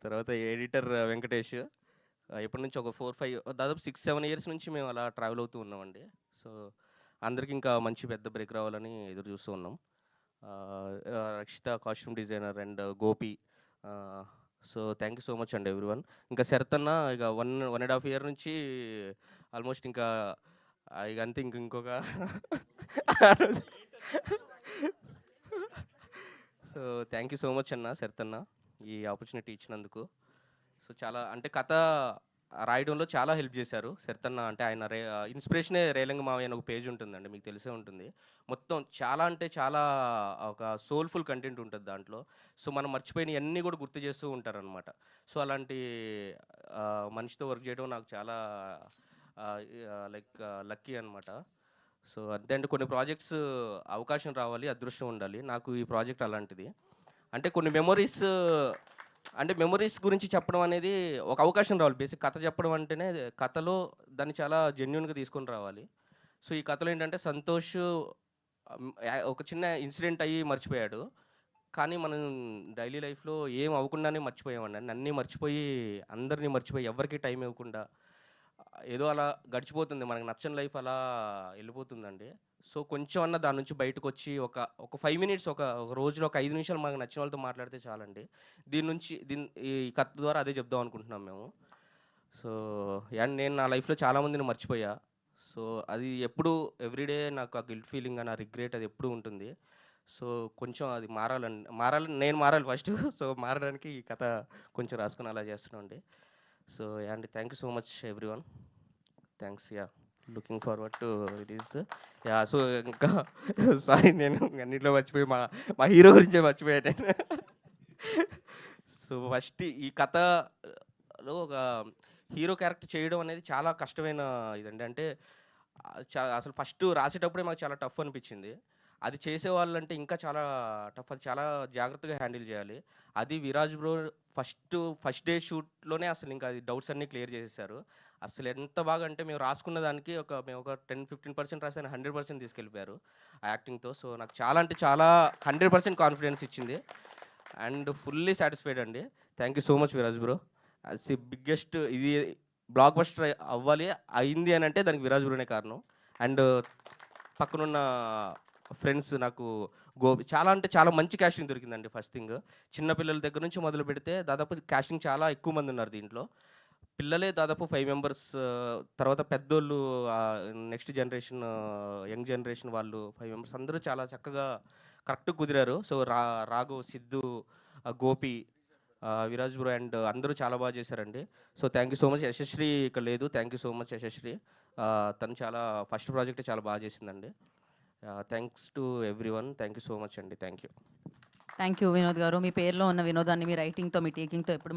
తర్వాత ఎడిటర్ వెంకటేష్. ఎప్పటి నుంచి ఒక 4, 5 దాదాపు 6, 7 ఇయర్స్ నుంచి మేము అలా ట్రావెల్ అవుతూ ఉన్నామండి. సో, అందరికి ఇంకా మంచి పెద్ద బ్రేక్ రావాలని ఎదురు చూస్తూ ఉన్నాం. Rakshitha costume designer and Gopi. So, thank you so much అండి ఎవ్రీవన్. ఇంకా శరత్ అన్న ఇక 1 1½ ఇయర్ నుంచి ఆల్మోస్ట్ ఇంకా ఇక అంతే ఇంకొక ఆ రోజు so, thank you so much అన్న శరత్ అన్న ఈ ఆపర్చునిటీ ఇచ్చినందుకు. సో, చాలా అంటే కథ రాయడంలో చాలా హెల్ప్ చేశారు శరత్ అన్న. అంటే ఆయన ఇన్స్పిరేషనే రేలంగి మావయ్య అని ఒక పేజ్ ఉంటుందండి, మీకు తెలిసే ఉంటుంది. మొత్తం చాలా అంటే చాలా ఒక సోల్ఫుల్ కంటెంట్ ఉంటుంది దాంట్లో. సో, మనం మర్చిపోయినవన్నీ కూడా గుర్తు చేస్తూ ఉంటారనమాట. సో, అలాంటి మనిషితో వర్క్ చేయడం నాకు చాలా లైక్ లక్కీ అనమాట. సో, అంతే అండి. కొన్ని ప్రాజెక్ట్స్ అవకాశం రావాలి, అదృష్టం ఉండాలి. నాకు ఈ ప్రాజెక్ట్ అలాంటిది. అంటే కొన్ని మెమరీస్ గురించి చెప్పడం అనేది ఒక అవకాశం రావాలి. బేసిక్ కథ చెప్పడం అంటేనే కథలో దాన్ని చాలా జెన్యూన్‌గా తీసుకొని రావాలి. సో, ఈ కథలో ఏంటంటే సంతోష్ ఒక చిన్న ఇన్సిడెంట్ అయ్యి మర్చిపోయాడు. కానీ మనం డైలీ లైఫ్‌లో ఏం అవ్వకుండానే మర్చిపోయామండి. అన్నీ మర్చిపోయి, అందరిని మర్చిపోయి, ఎవ్వరికీ టైం ఇవ్వకుండా ఏదో అలా గడిచిపోతుంది. మనకు నచ్చని లైఫ్ అలా వెళ్ళిపోతుందండి. సో, కొంచెం అన్నా దాని నుంచి బయటకొచ్చి ఒక 5 మినిట్స్ ఒక రోజులో ఒక 5 నిమిషాలు మనకు నచ్చిన వాళ్ళతో మాట్లాడితే చాలండి. ఈ కథ ద్వారా అదే చెప్దాం అనుకుంటున్నాం మేము. సో, అండ్ నేను నా లైఫ్‌లో చాలామందిని మర్చిపోయా. సో, అది ఎప్పుడూ ఎవ్రీడే నాకు ఆ గిల్ట్ ఫీలింగ్ ఆ రిగ్రెట్ అది ఎప్పుడూ ఉంటుంది. సో, కొంచెం అది మారాలని నేను మారాలి ఫస్టు. సో, మారడానికి ఈ కథ కొంచెం రాసుకొని అలా చేస్తున్నామండి. So, and thank you so much everyone. Thanks. Looking forward to release. So, ఇంకా సారీ నేను అన్నిట్లో మర్చిపోయి మా హీరో గురించే మర్చిపోయాను నేను. సో, ఫస్ట్ ఈ కథలో ఒక హీరో క్యారెక్టర్ చేయడం అనేది చాలా కష్టమైన ఇదండి. అంటే అసలు ఫస్ట్ రాసేటప్పుడే మాకు చాలా టఫ్ అనిపించింది. అది చేసేవాళ్ళంటే ఇంకా చాలా టఫ్. అది చాలా జాగ్రత్తగా హ్యాండిల్ చేయాలి. అది విరాజ్ బ్రో ఫస్ట్ డే షూట్‌లోనే అసలు ఇంకా అది డౌట్స్ అన్నీ క్లియర్ చేసేసారు. అసలు ఎంత బాగా అంటే మేము రాసుకున్న దానికి మేము ఒక 10, 15% రాసాను, 100% తీసుకెళ్ళిపోయారు ఆ యాక్టింగ్‌తో. సో, నాకు చాలా అంటే చాలా 100% కాన్ఫిడెన్స్ ఇచ్చింది. అండ్ ఫుల్లీ సాటిస్ఫైడ్ అండి. Thank you so much Viraj bro. As the biggest ఇది బ్లాక్ బస్టర్ అయింది అని అంటే దానికి విరాజ్ బ్రోనే కారణం. అండ్ పక్కనున్న ఫ్రెండ్స్ నాకు చాలా అంటే చాలా మంచి కాస్టింగ్ దొరికిందండి. ఫస్ట్ థింగ్ చిన్న పిల్లల దగ్గర నుంచి మొదలుపెడితే దాదాపు కాస్టింగ్ చాలా ఎక్కువ మంది ఉన్నారు దీంట్లో. పిల్లలే దాదాపు 5 మెంబర్స్. తర్వాత పెద్దోళ్ళు నెక్స్ట్ జనరేషన్ యంగ్ జనరేషన్ వాళ్ళు 5 మెంబర్స్ అందరూ చాలా చక్కగా కరెక్ట్‌గా కుదిరారు. So, Raghav, Siddhu, Gopi, Viraj bro and అందరూ చాలా బాగా చేశారండి. So, thank you so much. Yashasri ఇక్కడ లేదు. Thank you so much Yashasri. తను చాలా ఫస్ట్ ప్రాజెక్టే చాలా బాగా చేసిందండి. Thanks to everyone. Thank you so much అండి. Thank you. Thank you Vinod గారు. మీ పేరులో ఉన్న వినోదాన్ని మీ రైటింగ్‌తో, మీ టేకింగ్‌తో ఎప్పుడు